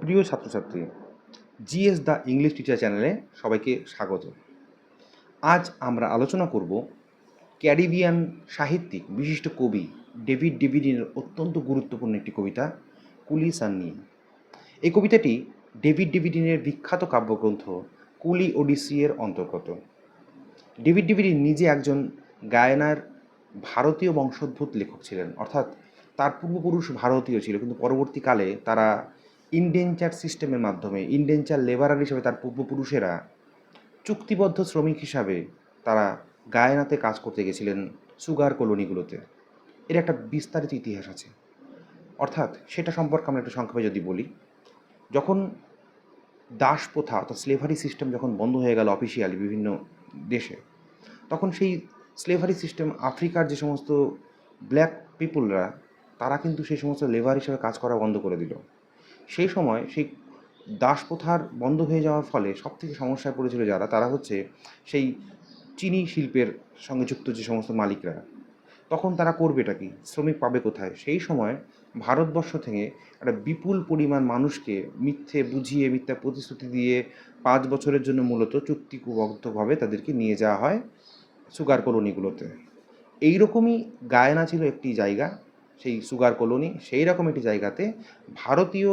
প্রিয় ছাত্রছাত্রী, GS the English teacher চ্যানেলে সবাইকে স্বাগত। আজ আমরা আলোচনা করব ক্যারিবিয়ান সাহিত্যিক বিশিষ্ট কবি ডেভিড ডেভিডিনের অত্যন্ত গুরুত্বপূর্ণ একটি কবিতা কুলি সান নিয়ে। এই কবিতাটি ডেভিড ডেভিডিনের বিখ্যাত কাব্যগ্রন্থ কুলি ওডিসি এর অন্তর্গত। ডেভিড ডেভিডিন নিজে একজন গায়ানার ভারতীয় বংশোদ্ভূত লেখক ছিলেন, অর্থাৎ তার পূর্বপুরুষ ভারতীয় ছিল, কিন্তু পরবর্তীকালে তারা ইনডেঞ্চার সিস্টেমের মাধ্যমে ইনডেঞ্চার লেবারার হিসেবে তার পূর্বপুরুষেরা চুক্তিবদ্ধ শ্রমিক হিসাবে তারা গায়ানাতে কাজ করতে গেছিলেন সুগার কলোনিগুলোতে। এর একটা বিস্তারিত ইতিহাস আছে, অর্থাৎ সেটা সম্পর্কে আমরা একটু সংক্ষেপে যদি বলি, যখন দাস প্রথা অর্থাৎ স্লেভারি সিস্টেম যখন বন্ধ হয়ে গেল অফিসিয়ালি বিভিন্ন দেশে, তখন সেই স্লেভারি সিস্টেম আফ্রিকার যে সমস্ত ব্ল্যাক পিপুলরা তারা কিন্তু সেই সমস্ত লেবার হিসেবে কাজ করা বন্ধ করে দিল। সেই সময় সেই দাস প্রথার বন্ধ হয়ে যাওয়ার ফলে সবথেকে সমস্যায় পড়েছিল যারা, তারা হচ্ছে সেই চিনি শিল্পের সঙ্গে যুক্ত যে সমস্ত মালিকরা। তখন তারা করবেটা কি, শ্রমিক পাবে কোথায়? সেই সময় ভারতবর্ষ থেকে একটা বিপুল পরিমাণ মানুষকে মিথ্যে বুঝিয়ে মিথ্যা প্রতিশ্রুতি দিয়ে 5 বছরের জন্য মূলত চুক্তিবদ্ধভাবে তাদেরকে নিয়ে যাওয়া হয় সুগার কলোনিগুলোতে। এইরকমই গায়ানা ছিল একটি জায়গা, সেই সুগার কলোনি। সেই রকম একটি জায়গাতে ভারতীয়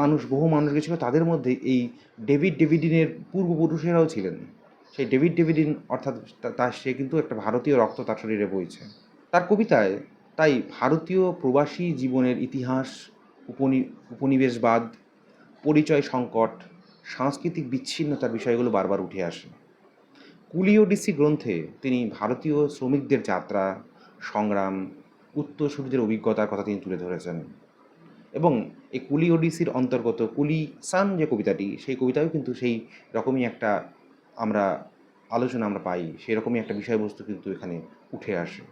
মানুষ, বহু মানুষ গেছিল, তাদের মধ্যে এই ডেভিড ডেভিডিনের পূর্বপুরুষেরাও ছিলেন। সেই ডেভিড ডেভিডিন অর্থাৎ তার সে কিন্তু একটা ভারতীয় রক্ত তার শরীরে বইছে। তার কবিতায় তাই ভারতীয় প্রবাসী জীবনের ইতিহাস, উপনিবেশবাদ, পরিচয় সংকট, সাংস্কৃতিক বিচ্ছিন্নতার বিষয়গুলো বারবার উঠে আসে। কুলি ওডিসি গ্রন্থে তিনি ভারতীয় শ্রমিকদের যাত্রা, সংগ্রাম, উত্তরসূরিদের অভিজ্ঞতার কথা তিনি তুলে ধরেছেন। এবং এই কুলি ওডিসির অন্তর্গত কুলি সান যে কবিতাটি, সেই কবিতায়ও কিন্তু সেই রকমই একটা আমরা আলোচনা পাই, সেই রকমই একটা বিষয়বস্তু কিন্তু এখানে উঠে আসে।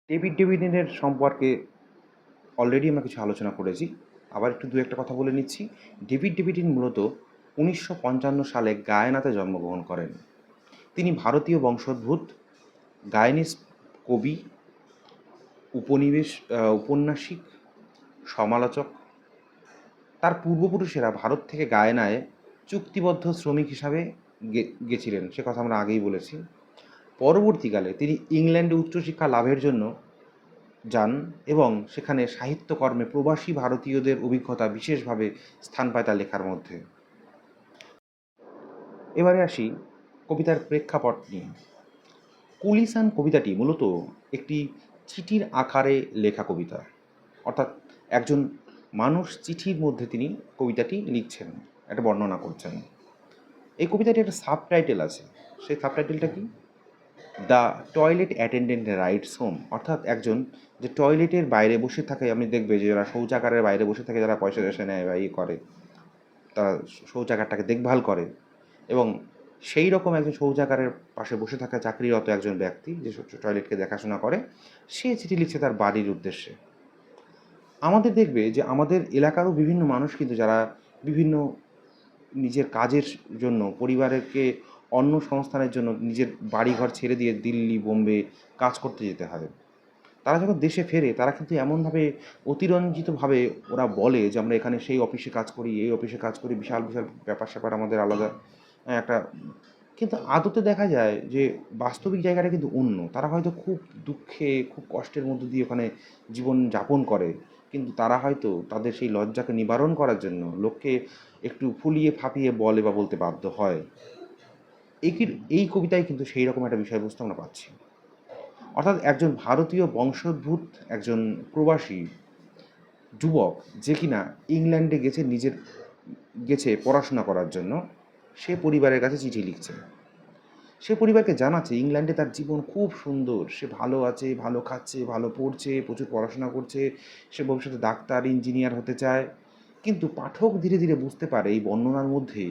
ডেভিড ডেভিডিনের সম্পর্কে অলরেডি আমরা কিছু আলোচনা করেছি, আবার একটু দু একটা কথা বলে নিচ্ছি। ডেভিড ডেভিডিন মূলত 1955 সালে গায়ানাতে জন্মগ্রহণ করেন। তিনি ভারতীয় বংশোদ্ভূত গায়ানিজ কবি, ঔপন্যাসিক, সমালোচক। তার পূর্বপুরুষেরা ভারত থেকে গায়ানায় চুক্তিবদ্ধ শ্রমিক হিসাবে গেছিলেন, সে কথা আমরা আগেই বলেছি। পরবর্তীকালে তিনি ইংল্যান্ডে উচ্চশিক্ষা লাভের জন্য যান এবং সেখানে সাহিত্যকর্মে প্রবাসী ভারতীয়দের অভিজ্ঞতা বিশেষভাবে স্থান পায় তার লেখার মধ্যে। এবারে আসি কবিতার প্রেক্ষাপট নিয়ে। কুলি সান কবিতাটি মূলত একটি চিঠির আকারে লেখা কবিতা, অর্থাৎ একজন মানুষ চিঠির মধ্যে তিনি কবিতাটি লিখছেন, একটা বর্ণনা করছেন। এই কবিতাটি একটা সাবটাইটেল আছে। সেই সাবটাইটেলটা কি? The toilet attendant rights home, অর্থাৎ একজন যে টয়লেটের বাইরে বসে থাকে, আপনি দেখবে যে যারা শৌচাগারের বাইরে বসে থাকে, যারা পয়সা টয়সা নেয় বা ইয়ে করে, তারা শৌচাগারটাকে দেখভাল করে, এবং সেই রকম একজন শৌচাগারের পাশে বসে থাকা চাকরিরত একজন ব্যক্তি যে টয়লেটকে দেখাশোনা করে, সে চিঠি লিখছে তার বাড়ির উদ্দেশ্যে। আমাদের দেখবে যে আমাদের এলাকারও বিভিন্ন মানুষ কিন্তু যারা বিভিন্ন নিজের কাজের জন্য, পরিবারকে অন্য সংস্থানের জন্য নিজের বাড়িঘর ছেড়ে দিয়ে দিল্লি, বোম্বে কাজ করতে যেতে হয়। তারা যখন দেশে ফেরে, তারা কিন্তু এমনভাবে অতিরঞ্জিতভাবে ওরা বলে যে আমরা এখানে সেই অফিসে কাজ করি, এই অফিসে কাজ করি, বিশাল বিশাল ব্যাপার স্যাপার আমাদের আলাদা একটা। কিন্তু আদতে দেখা যায় যে বাস্তবিক জায়গাটা কিন্তু অন্য। তারা হয়তো খুব দুঃখে, খুব কষ্টের মধ্য দিয়ে ওখানে জীবন যাপন করে, কিন্তু তারা হয়তো তাদের সেই লজ্জাকে নিবারণ করার জন্য লোককে একটু ফুলিয়ে ফাঁপিয়ে বলে বা বলতে বাধ্য হয়। এই কবিতায় কিন্তু সেই রকম একটা বিষয়বস্তু আমরা পাচ্ছি। অর্থাৎ একজন ভারতীয় বংশোদ্ভূত একজন প্রবাসী যুবক, যে কিনা ইংল্যান্ডে গেছে পড়াশোনা করার জন্য, সে পরিবারের কাছে চিঠি লিখছে। সে পরিবারকে জানাচ্ছে ইংল্যান্ডে তার জীবন খুব সুন্দর, সে ভালো আছে, ভালো খাচ্ছে, ভালো পড়ছে, প্রচুর পড়াশোনা করছে, সে ভবিষ্যতে ডাক্তার, ইঞ্জিনিয়ার হতে চায়। কিন্তু পাঠক ধীরে ধীরে বুঝতে পারে এই বর্ণনার মধ্যে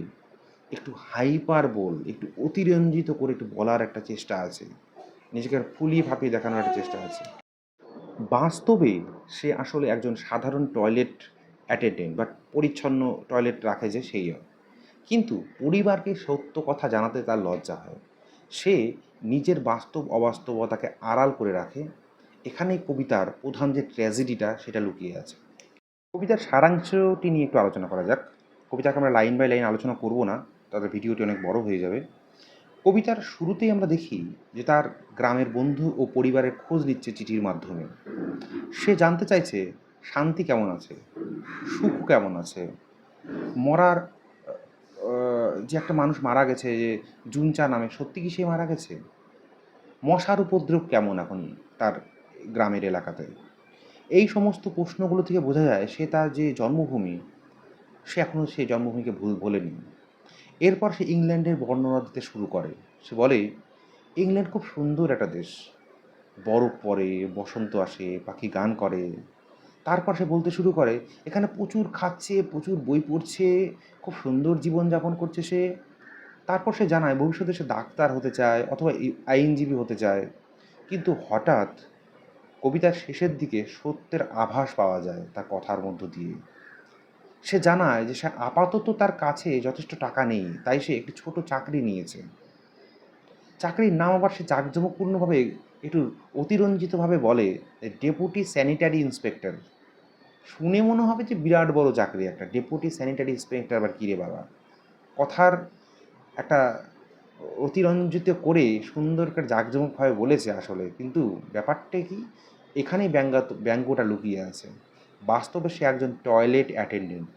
একটু হাইপারবোল, একটু অতিরঞ্জিত করে একটু বলার একটা চেষ্টা আছে, নিজেকে ফুলিয়ে ফাঁপিয়ে দেখানোর একটা চেষ্টা আছে। বাস্তবে সে আসলে একজন সাধারণ টয়লেট অ্যাটেন্ডেন্ট বা পরিচ্ছন্ন টয়লেট রাখে যে সেই। কিন্তু পরিবারকে সত্য কথা জানাতে তার লজ্জা হয়। সে নিজের বাস্তব অবাস্তবতাকে আড়াল করে রাখে। এখানেই কবিতার প্রধান যে ট্র্যাজেডিটা সেটা লুকিয়ে আছে। কবিতার সারাংশটি নিয়ে একটু আলোচনা করা যাক। কবিতাকে আমরা লাইন বাই লাইন আলোচনা করব না, তাতে ভিডিওটি অনেক বড় হয়ে যাবে। কবিতার শুরুতেই আমরা দেখি যে তার গ্রামের বন্ধু ও পরিবারের খোঁজ নিচ্ছে চিঠির মাধ্যমে। সে জানতে চাইছে শান্তি কেমন আছে, সুখ কেমন আছে, মরার যে একটা মানুষ মারা গেছে যে জুনচা নামে, সত্যি কি সে মারা গেছে? মশার উপদ্রব কেমন এখন তার গ্রামের এলাকাতে? এই সমস্ত প্রশ্নগুলো থেকে বোঝা যায় সে তার যে জন্মভূমি, সে এখনও সেই জন্মভূমিকে ভোলেনি। এরপর সে ইংল্যান্ডের বর্ণনা দিতে শুরু করে। সে বলে, ইংল্যান্ড খুব সুন্দর একটা দেশ, বরফ পড়ে, বসন্ত আসে, পাখি গান করে। তারপর সে বলতে শুরু করে এখানে প্রচুর খাচ্ছে, প্রচুর বই পড়ছে, খুব সুন্দর জীবনযাপন করছে সে। তারপর সে জানায় ভবিষ্যতে সে ডাক্তার হতে চায় অথবা আইনজীবী হতে চায়। কিন্তু হঠাৎ কবিতার শেষের দিকে সত্যের আভাস পাওয়া যায় তার কথার মধ্য দিয়ে। সে জানায় যে সে আপাতত তার কাছে যথেষ্ট টাকা নেই, তাই সে একটি ছোট চাকরি নিয়েছে। চাকরির নাম আবার সে জাঁকজমকপূর্ণভাবে একটু অতিরঞ্জিতভাবে বলে ডেপুটি স্যানিটারি ইন্সপেক্টর। শুনে মনে হবে যে বিরাট বড় চাকরি একটা, ডেপুটি স্যানিটারি ইন্সপেক্টর আবার কী রে বাবা। কথার একটা অতিরঞ্জিত করে সুন্দর করে জাঁকজমকভাবে বলেছে আসলে, কিন্তু ব্যাপারটা কি, এখানেই ব্যঙ্গটা লুকিয়ে আছে। বাস্তবে সে একজন টয়লেট অ্যাটেন্ডেন্ট,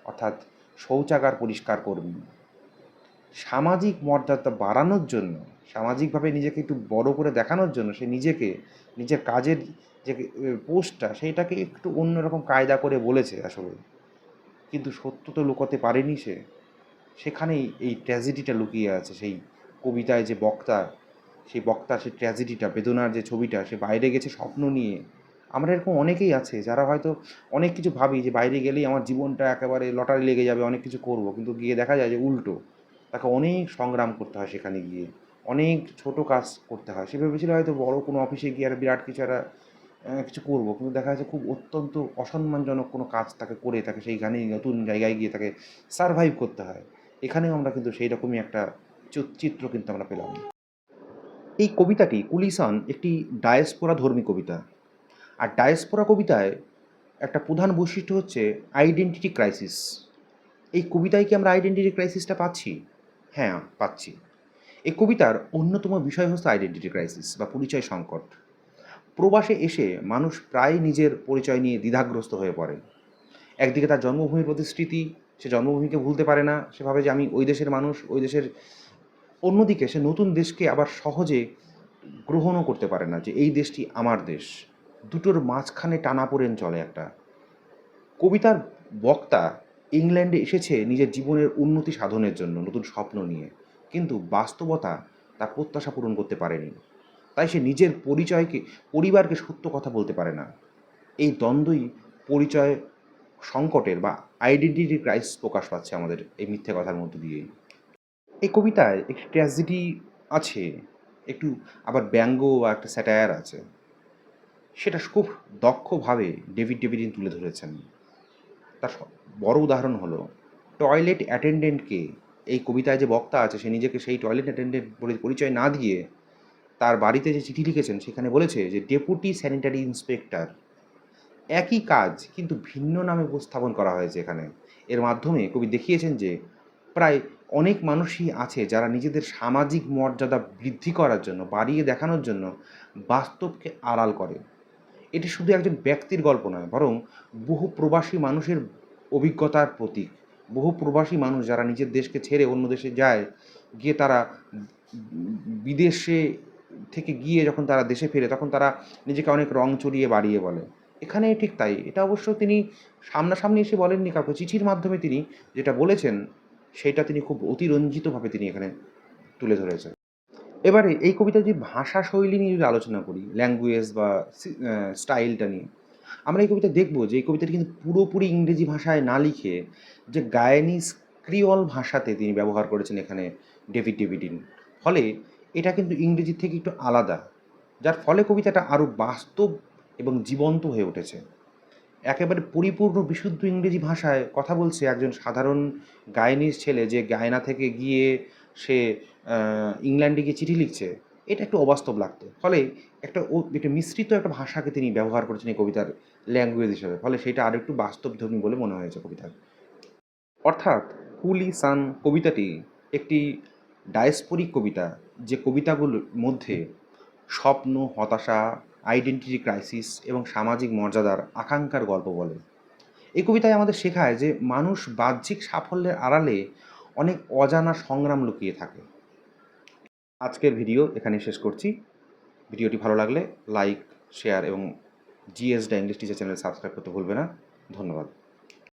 অর্থাৎ শৌচাগার পরিষ্কার কর্মী। সামাজিক মর্যাদা বাড়ানোর জন্য, সামাজিকভাবে নিজেকে একটু বড় করে দেখানোর জন্য সে নিজের কাজের যে পোস্টটা সেইটাকে একটু অন্যরকম কায়দা করে বলেছে আসলে, কিন্তু সত্য তো লুকোতে পারেনি সে। সেখানেই এই ট্র্যাজেডিটা লুকিয়ে আছে। সেই কবিতায় যে বক্তা, সেই বক্তার সেই ট্র্যাজেডিটা, বেদনার যে ছবিটা, সে বাইরে গেছে স্বপ্ন নিয়ে। আমরা এরকম অনেকেই আছে যারা হয়তো অনেক কিছু ভাবি যে বাইরে গেলেই আমার জীবনটা একেবারে লটারি লেগে যাবে, অনেক কিছু করব, কিন্তু গিয়ে দেখা যায় যে উল্টো। তাকে অনেক সংগ্রাম করতে হয় সেখানে গিয়ে, অনেক ছোট কাজ করতে হয়। সে ভেবেছিল হয়তো বড় কোনো অফিসে গিয়ে আর বিরাট কিছু একটা কিছু করবো, কিন্তু দেখা যাচ্ছে খুব অত্যন্ত অসম্মানজনক কোনো কাজ তাকে করে তাকে সেইখানেই নতুন জায়গায় গিয়ে তাকে সারভাইভ করতে হয়। এখানেও আমরা কিন্তু সেই রকমই একটা চিত্র কিন্তু আমরা পেলাম। এই কবিতাটি কুলিসান একটি ডায়াসপোরা ধর্মী কবিতা। আর ডায়াসপোরা কবিতায় একটা প্রধান বৈশিষ্ট্য হচ্ছে আইডেন্টিটি ক্রাইসিস। এই কবিতায় কি আমরা আইডেন্টিটি ক্রাইসিসটা পাচ্ছি? হ্যাঁ, পাচ্ছি। এই কবিতার অন্যতম বিষয় হচ্ছে আইডেন্টিটি ক্রাইসিস বা পরিচয় সংকট। প্রবাসে এসে মানুষ প্রায় নিজের পরিচয় নিয়ে দ্বিধাগ্রস্ত হয়ে পড়ে। একদিকে তার জন্মভূমির প্রতি স্মৃতি, সে জন্মভূমিকে ভুলতে পারে না, সে ভাবে যে আমি ওই দেশের মানুষ, ওই দেশের। অন্যদিকে সে নতুন দেশকে আবার সহজে গ্রহণও করতে পারে না যে এই দেশটি আমার দেশ। দুটোর মাঝখানে টানাপোড়েন চলে একটা। কবিতার বক্তা ইংল্যান্ডে এসেছে নিজের জীবনের উন্নতি সাধনের জন্য নতুন স্বপ্ন নিয়ে, কিন্তু বাস্তবতা তার প্রত্যাশা পূরণ করতে পারেনি। তাই সে নিজের পরিবারকে সত্য কথা বলতে পারে না। এই দ্বন্দ্বই পরিচয় সংকটের বা আইডেন্টিটি ক্রাইসিস প্রকাশ পাচ্ছে আমাদের এই মিথ্যে কথার মধ্য দিয়েই। এই কবিতায় একটি ট্র্যাজেডি আছে, একটু আবার ব্যঙ্গ বা একটা স্যাটায়ার আছে। সেটা খুব দক্ষভাবে ডেভিড তুলে ধরেছেন। তার বড় উদাহরণ হলো টয়লেট অ্যাটেন্ডেন্টকে। এই কবিতায় যে বক্তা আছে সে নিজেকে সেই টয়লেট অ্যাটেন্ডেন্ট বলে পরিচয় না দিয়ে তার বাড়িতে যে চিঠি লিখেছেন সেখানে বলেছে যে ডেপুটি স্যানিটারি ইন্সপেক্টর। একই কাজ কিন্তু ভিন্ন নামে উপস্থাপন করা হয়েছে এখানে। এর মাধ্যমে কবি দেখিয়েছেন যে প্রায় অনেক মানুষই আছে যারা নিজেদের সামাজিক মর্যাদা বৃদ্ধি করার জন্য, বাড়িয়ে দেখানোর জন্য বাস্তবকে আড়াল করে। এটি শুধু একজন ব্যক্তির গল্প নয়, বরং বহু প্রবাসী মানুষের অভিজ্ঞতার প্রতীক। বহু প্রবাসী মানুষ যারা নিজের দেশকে ছেড়ে অন্য দেশে যায়, গিয়ে তারা বিদেশে থেকে গিয়ে যখন তারা দেশে ফেরে তখন তারা নিজেকে অনেক রং চড়িয়ে বাড়িয়ে বলে। এখানে ঠিক তাই। এটা অবশ্য তিনি সামনাসামনি এসে বলেননি কাউকে, চিঠির মাধ্যমে তিনি যেটা বলেছেন সেটা তিনি খুব অতিরঞ্জিতভাবে তিনি এখানে তুলে ধরেছেন। এবারে এই কবিতার যে ভাষা শৈলী নিয়ে যদি আলোচনা করি, ল্যাঙ্গুয়েজ বা স্টাইলটা নিয়ে, আমরা এই কবিতা দেখব যে এই কবিতাটি কিন্তু পুরোপুরি ইংরেজি ভাষায় না লিখে যে গায়ানিজ ক্রিওল ভাষাতে তিনি ব্যবহার করেছেন এখানে ডেভিডিন। ফলে এটা কিন্তু ইংরেজির থেকে একটু আলাদা, যার ফলে কবিতাটা আরও বাস্তব এবং জীবন্ত হয়ে উঠেছে। একেবারে পরিপূর্ণ বিশুদ্ধ ইংরেজি ভাষায় কথা বলছে একজন সাধারণ গায়ানিজ ছেলে, যে গায়না থেকে গিয়ে সে ইংল্যান্ডে গিয়ে চিঠি লিখছে। এটা একটু অবাস্তব লাগতো। ফলে একটা মিশ্রিত একটা ভাষাকে তিনি ব্যবহার করেছেন এই কবিতার ল্যাঙ্গুয়েজ হিসেবে। ফলে সেটা আরও একটু বাস্তবধর্মী বলে মনে হয়েছে কবিতার। অর্থাৎ কুলি সান কবিতাটি একটি ডায়াস্পোরিক কবিতা, যে কবিতাগুলোর মধ্যে স্বপ্ন, হতাশা, আইডেন্টিটি ক্রাইসিস এবং সামাজিক মর্যাদার আকাঙ্ক্ষার গল্প বলে। এই কবিতায় আমাদের শেখায় যে মানুষ বাহ্যিক সাফল্যের আড়ালে অনেক অজানা সংগ্রাম লুকিয়ে থাকে। আজকের ভিডিও এখানেই শেষ করছি। ভিডিওটি ভালো লাগলে লাইক, শেয়ার এবং GS the English teacher channel subscribe করতে ভুলবে না। ধন্যবাদ।